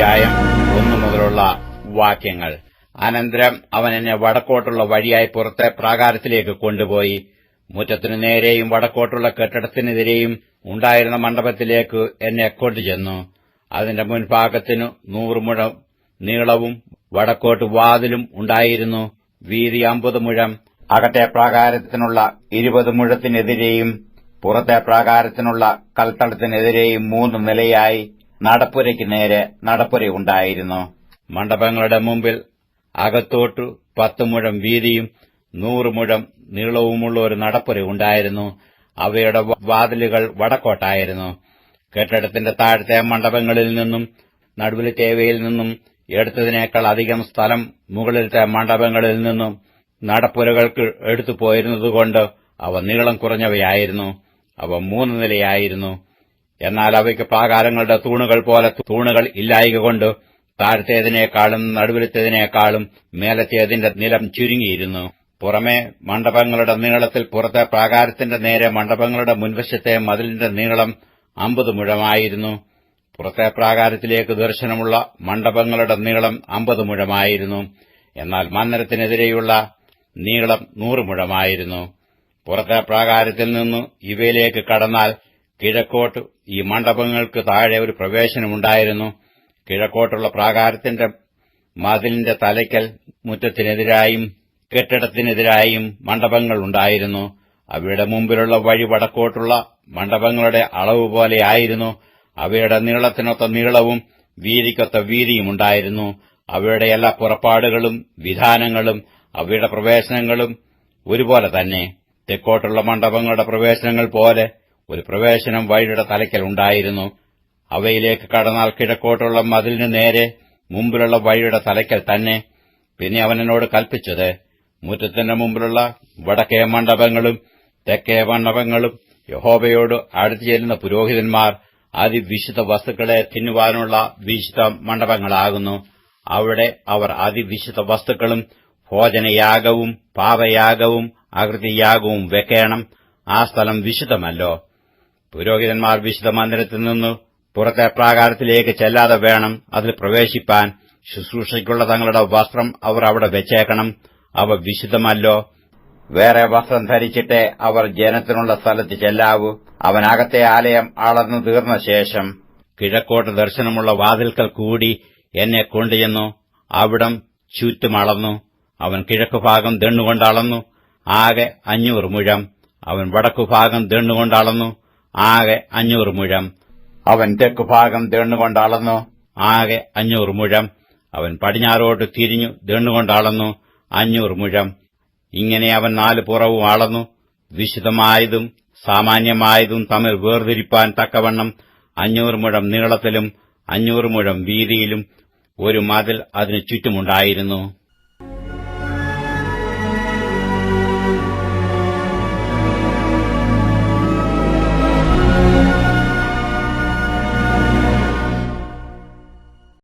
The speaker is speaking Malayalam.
അധ്യായം 1 മുതലുള്ള വാക്യങ്ങൾ. അനന്തരം അവൻ എന്നെ വടക്കോട്ടുള്ള വഴിയായി പുറത്തെ പ്രാകാരത്തിലേക്ക് കൊണ്ടുപോയി മുറ്റത്തിനു നേരെയും വടക്കോട്ടുള്ള കെട്ടിടത്തിനെതിരെയും ഉണ്ടായിരുന്ന മണ്ഡപത്തിലേക്ക് എന്നെ കൊണ്ടുചെന്നു. അതിന്റെ മുൻഭാഗത്തിനു 100 മുഴം നീളവും വടക്കോട്ട് വാതിലും ഉണ്ടായിരുന്നു. വീതി 50 മുഴം. അകത്തെ പ്രാകാരത്തിനുള്ള 20 മുഴത്തിനെതിരെയും പുറത്തെ പ്രാകാരത്തിനുള്ള കൽത്തളത്തിനെതിരെയും 3 നിലയായി നടപ്പുരയ്ക്ക് നേരെ നടപ്പുര ഉണ്ടായിരുന്നു. മണ്ഡപങ്ങളുടെ മുമ്പിൽ അകത്തോട്ടു 10 മുഴം വീതിയും 100 മുഴം നീളവുമുള്ള ഒരു നടപ്പുര ഉണ്ടായിരുന്നു. അവയുടെ വാതിലുകൾ വടക്കോട്ടായിരുന്നു. കെട്ടിടത്തിന്റെ താഴത്തെ മണ്ഡപങ്ങളിൽ നിന്നും നടുവിലത്തേവയിൽ നിന്നും എടുത്തതിനേക്കാൾ അധികം സ്ഥലം മുകളിലത്തെ മണ്ഡപങ്ങളിൽ നിന്നും നടപ്പുരകൾക്ക് എടുത്തുപോയിരുന്നതുകൊണ്ട് അവ നീളം കുറഞ്ഞവയായിരുന്നു. അവ 3 നിലയായിരുന്നു. എന്നാൽ അവയ്ക്ക് പ്രാകാരങ്ങളുടെ തൂണുകൾ പോലെ തൂണുകൾ ഇല്ലായ്കൊണ്ട് താഴത്തേതിനേക്കാളും നടുവിലത്തേതിനേക്കാളും മേലത്തേതിന്റെ നിലം ചുരുങ്ങിയിരുന്നു. പുറമെ മണ്ഡപങ്ങളുടെ നീളത്തിൽ പുറത്തെ പ്രാകാരത്തിന്റെ നേരെ മണ്ഡപങ്ങളുടെ മുൻവശത്തെ മതിലിന്റെ നീളം 50 മുഴമായിരുന്നു. പുറത്തെ പ്രാകാരത്തിലേക്ക് ദർശനമുള്ള മണ്ഡപങ്ങളുടെ നീളം 50 മുഴമായിരുന്നു. എന്നാൽ മന്ദിരത്തിനെതിരെയുള്ള നീളം 100 മുഴമായിരുന്നു. പുറത്തെ പ്രാകാരത്തിൽ നിന്ന് ഇവയിലേക്ക് കടന്നാൽ കിഴക്കോട്ട് ഈ മണ്ഡപങ്ങൾക്ക് താഴെ ഒരു പ്രവേശനമുണ്ടായിരുന്നു. കിഴക്കോട്ടുള്ള പ്രാകാരത്തിന്റെ മതിലിന്റെ തലയ്ക്കൽ മുറ്റത്തിനെതിരായും കെട്ടിടത്തിനെതിരായും മണ്ഡപങ്ങൾ ഉണ്ടായിരുന്നു. അവയുടെ മുമ്പിലുള്ള വഴി വടക്കോട്ടുള്ള മണ്ഡപങ്ങളുടെ അളവ് പോലെയായിരുന്നു. അവയുടെ നീളത്തിനൊത്ത നീളവും വീതിക്കൊത്ത വീതിയും ഉണ്ടായിരുന്നു. അവയുടെ എല്ലാ പുറപ്പാടുകളും വിധാനങ്ങളും അവയുടെ പ്രവേശനങ്ങളും ഒരുപോലെ തന്നെ. തെക്കോട്ടുള്ള മണ്ഡപങ്ങളുടെ പ്രവേശനങ്ങൾ പോലെ ഒരു പ്രവേശനം വഴിയുടെ തലയ്ക്കൽ ഉണ്ടായിരുന്നു. അവയിലേക്ക് കടന്നാൽ കിഴക്കോട്ടുള്ള മതിലിനു നേരെ മുമ്പിലുള്ള വഴിയുടെ തലയ്ക്കൽ തന്നെ. പിന്നെ അവൻ എന്നോട് കൽപ്പിച്ചത്, മുറ്റത്തിന്റെ മുമ്പിലുള്ള വടക്കേ മണ്ഡപങ്ങളും തെക്കേ മണ്ഡപങ്ങളും യഹോവയോട് അടുത്തു ചെല്ലുന്ന പുരോഹിതന്മാർ അതിവിശുദ്ധ വസ്തുക്കളെ തിന്നുവാനുള്ള വിശുദ്ധ മണ്ഡപങ്ങളാകുന്നു. അവിടെ അവർ അതിവിശുദ്ധ വസ്തുക്കളും ഭോജനയാഗവും പാപയാഗവും അകൃത്യയാഗവും വെക്കേണം. ആ സ്ഥലം വിശുദ്ധമല്ലോ. പുരോഹിതന്മാർ വിശുദ്ധ മന്ദിരത്തിൽ നിന്ന് പുറത്തെ പ്രാകാരത്തിലേക്ക് ചെല്ലാതെ വേണം അതിൽ പ്രവേശിപ്പാൻ. ശുശ്രൂഷയ്ക്കുള്ള തങ്ങളുടെ വസ്ത്രം അവർ അവിടെ വെച്ചേക്കണം. അവ വിശുദ്ധമല്ലോ. വേറെ വസ്ത്രം ധരിച്ചിട്ടേ അവർ ജനത്തിനുള്ള സ്ഥലത്ത് ചെല്ലാവൂ. അവനകത്തെ ആലയം അളന്നു തീർന്ന ശേഷം കിഴക്കോട്ട് ദർശനമുള്ള വാതിൽക്കൽ കൂടി എന്നെ കൊണ്ടുചെന്നു. അവിടം ചുറ്റും അളന്നു. അവൻ കിഴക്കുഭാഗം ദണ്ണുകൊണ്ട് അളന്നു, ആകെ 500 മുഴം. അവൻ വടക്കുഭാഗം ദണ്ണുകൊണ്ട് അളന്നു, ആകെ 500 മുഴം. അവൻ തെക്കുഭാഗം ദണ്ണുകൊണ്ട് അളന്നു, ആകെ 500 മുഴം. അവൻ പടിഞ്ഞാറോട്ട് തിരിഞ്ഞു ദണ്ണുകൊണ്ട് അളന്നു, 500 മുഴം. ഇങ്ങനെ അവൻ 4 പുറവും അളന്നു. വിശുദ്ധമായതും സാമാന്യമായതും തമ്മിൽ വേർതിരിപ്പാൻ തക്കവണ്ണം 500 മുഴം നീളത്തിലും 500 മുഴം വീതിയിലും ഒരു മതിൽ അതിനു ചുറ്റുമുണ്ടായിരുന്നു.